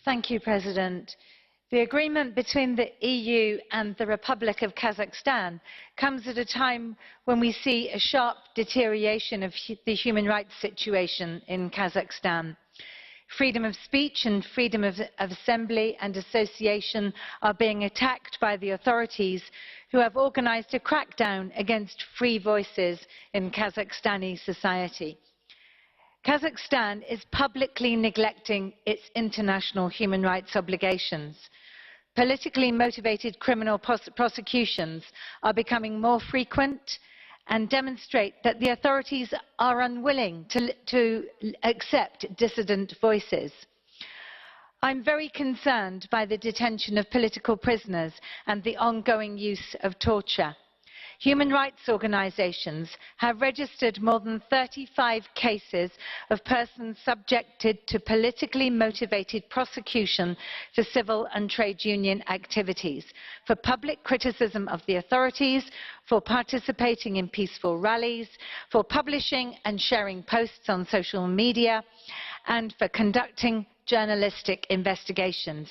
Thank you, President. The agreement between the EU and the Republic of Kazakhstan comes at a time when we see a sharp deterioration of the human rights situation in Kazakhstan. Freedom of speech and freedom of assembly and association are being attacked by the authorities, who have organized a crackdown against free voices in Kazakhstani society. Kazakhstan is publicly neglecting its international human rights obligations. Politically motivated criminal prosecutions are becoming more frequent and demonstrate that the authorities are unwilling to accept dissident voices. I'm very concerned by the detention of political prisoners and the ongoing use of torture. Human rights organizations have registered more than 35 cases of persons subjected to politically motivated prosecution for civil and trade union activities, for public criticism of the authorities, for participating in peaceful rallies, for publishing and sharing posts on social media, and for conducting journalistic investigations.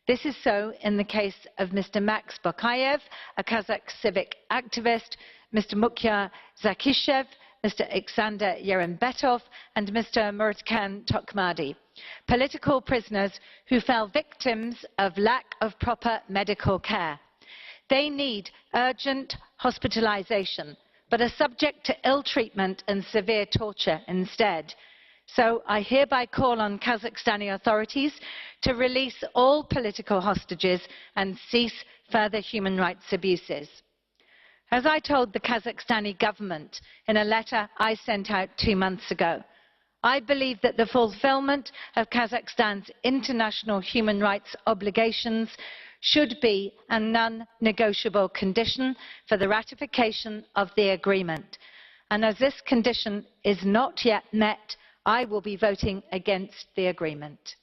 This is so in the case of Mr. Maksa Bokaev, a Kazakh civic activist, Mr. Mухтара Джакишева, Mr. Искандере Еримбетове, and Mr. Muratcan Tokmadi, political prisoners who fell victims of lack of proper medical care. They need urgent hospitalization, but are subject to ill treatment and severe torture instead. So I hereby call on Kazakhstani authorities to release all political hostages and cease further human rights abuses. As I told the Kazakhstani government in a letter I sent out 2 months ago, I believe that the fulfillment of Kazakhstan's international human rights obligations should be a non-negotiable condition for the ratification of the agreement. And as this condition is not yet met, I will be voting against the agreement.